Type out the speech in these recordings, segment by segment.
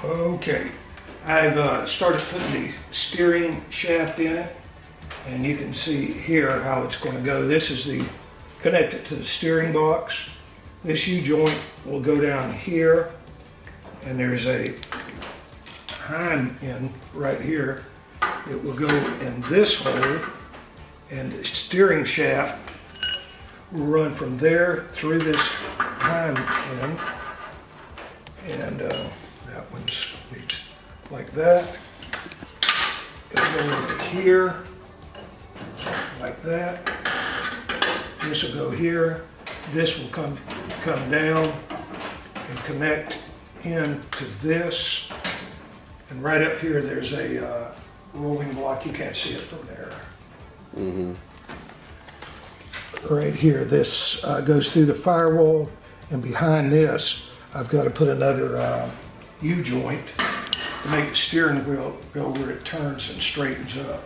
Okay, I've started putting the steering shaft in it, and you can see here how it's going to go. This is the connected to the steering box. This U-joint will go down here, and there's a Heim in right here. It will go in this hole, and the steering shaft will run from there through this Heim in, and that one's needs like that. It'll go into here, like that. This will go here. This will come down and connect into this. And right up here, there's a rolling block. You can't see it from there. Mm-hmm. Right here, this goes through the firewall, and behind this, I've got to put another U-joint to make the steering wheel go where it turns and straightens up.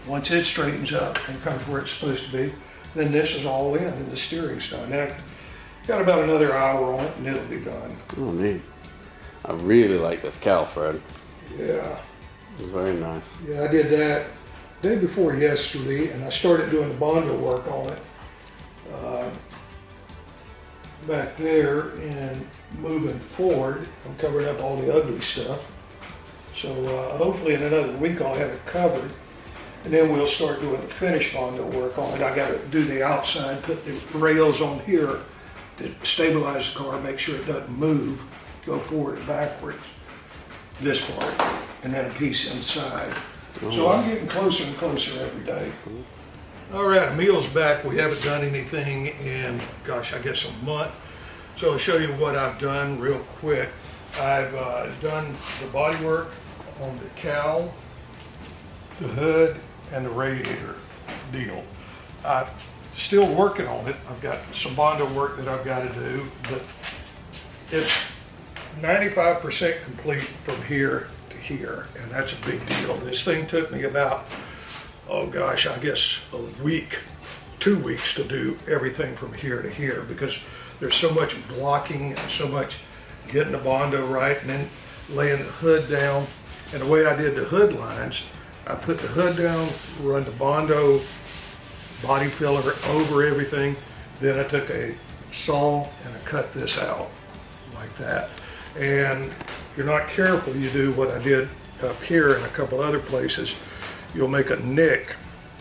Once it straightens up and comes where it's supposed to be, then this is all in and the steering's done. Now, got about another hour on it and it'll be done. Oh, neat. I really like this cowl, Fred. Yeah. It's very nice. Yeah, I did that day before yesterday, and I started doing the Bondo work on it back there, and moving forward, I'm covering up all the ugly stuff. So hopefully in another week I'll have it covered, and then we'll start doing the finished Bondo work on it. I got to do the outside, put the rails on here to stabilize the car, make sure it doesn't move, go forward and backwards, this part, and then a piece inside. So I'm getting closer and closer every day. All right, a meal's back. We haven't done anything in, gosh, I guess a month. So I'll show you what I've done real quick. I've done the bodywork on the cowl, the hood, and the radiator deal. I'm still working on it. I've got some Bondo work that I've got to do, but it's 95% complete from here to here, and that's a big deal. This thing took me about, oh gosh, I guess a week, 2 weeks to do everything from here to here, because there's so much blocking and so much getting the Bondo right and then laying the hood down. And the way I did the hood lines, I put the hood down, run the Bondo body filler over everything, then I took a saw and I cut this out like that. And if you're not careful, you do what I did up here and a couple other places, you'll make a nick,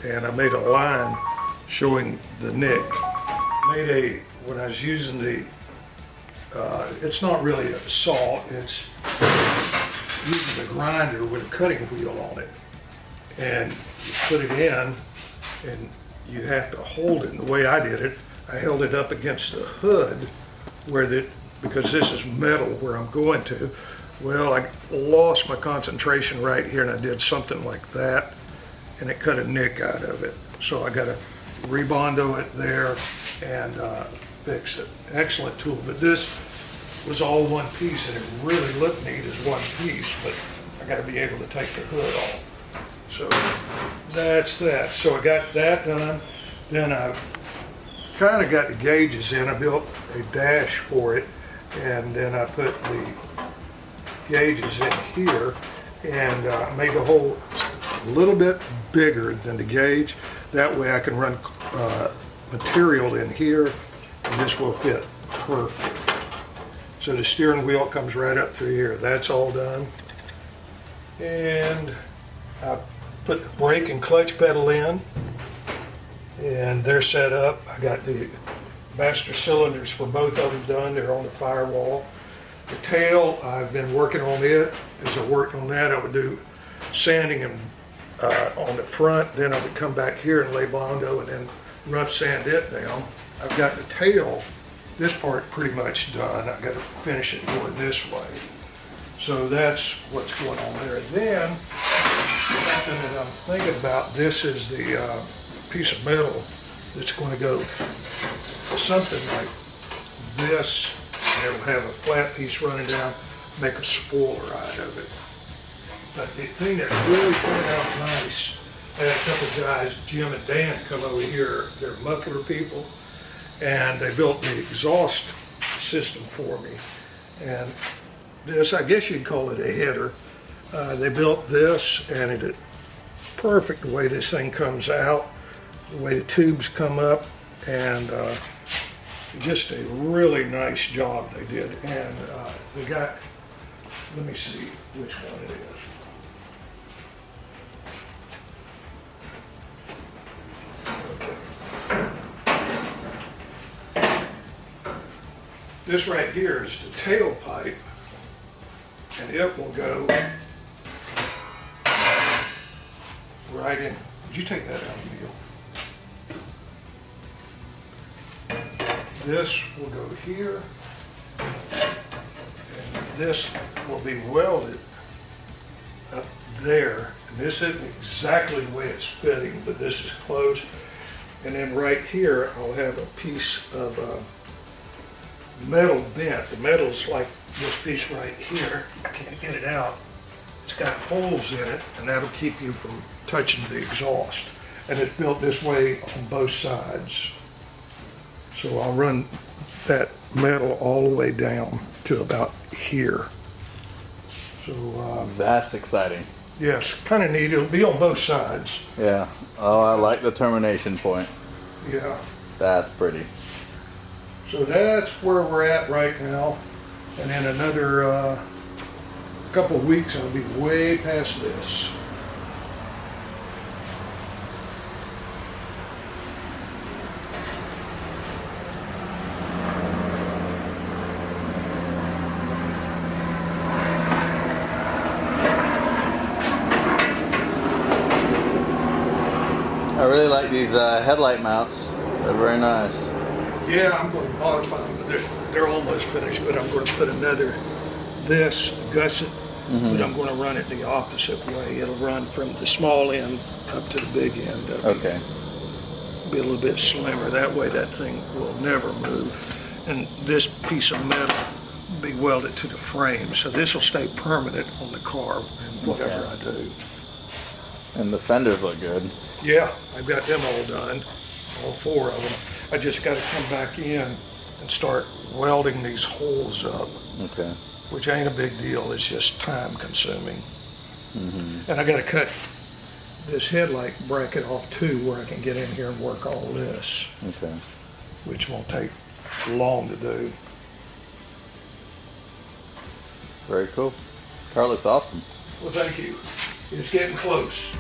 and I made a line showing the nick. When I was using the, it's not really a saw, it's using the grinder with a cutting wheel on it. And you put it in, and you have to hold it. And the way I did it, I held it up against the hood because this is metal where I'm going to. Well, I lost my concentration right here, and I did something like that, and it cut a nick out of it. So I got to rebondo it there and fix it. Excellent tool, but this was all one piece, and it really looked neat as one piece, but I got to be able to take the hood off. So that's that. So I got that done. Then I kind of got the gauges in. I built a dash for it, and then I put the gauges in here, and made the hole a little bit bigger than the gauge. That way I can run material in here, and this will fit perfect. So the steering wheel comes right up through here. That's all done. And I put the brake and clutch pedal in, and they're set up. I got the master cylinders for both of them done. They're on the firewall. The tail, I've been working on it. As I worked on that, I would do sanding and on the front, then I would come back here and lay Bondo and then rough sand it down. I've got the tail, this part pretty much done. I've got to finish it more this way. So that's what's going on there. Then, something that I'm thinking about, this is the piece of metal that's going to go something like this. And it'll have a flat piece running down, make a spoiler out of it. But the thing that really turned out nice, I had a couple of guys, Jim and Dan, come over here. They're muffler people, and they built the exhaust system for me. And this, I guess you'd call it a header. They built this, and it perfect the way this thing comes out, the way the tubes come up, and just a really nice job they did. And they got, let me see which one it is. This right here is the tailpipe, and it will go right in. Did you take that out of the wheel? This will go here, and this will be welded up there. And this isn't exactly the way it's fitting, but this is close. And then right here, I'll have a piece of metal bent. The metal's like this piece right here. Can't get it out. It's got holes in it, and that'll keep you from touching the exhaust. And it's built this way on both sides. So I'll run that metal all the way down to about here. So That's exciting. yes, kind of neat. It'll be on both sides. Yeah. Oh, I like the termination point. Yeah. That's pretty. So that's where we're at right now. And in another couple of weeks, I'll be way past this. I really like these headlight mounts. They're very nice. Yeah, I'm going to modify them. They're almost finished, but I'm going to put another, this gusset, but I'm going to run it the opposite way. It'll run from the small end up to the big end of it. Okay. Be a little bit slimmer. That way that thing will never move. And this piece of metal will be welded to the frame. So this will stay permanent on the car and whatever I do. And the fenders look good. Yeah, I've got them all done, all four of them. I just got to come back in and start welding these holes up, Okay. which ain't a big deal. It's just time consuming. And I got to cut this headlight bracket off too, where I can get in here and work all this, Okay. which won't take long to do. Very cool. Car looks awesome. Well, thank you. It's getting close.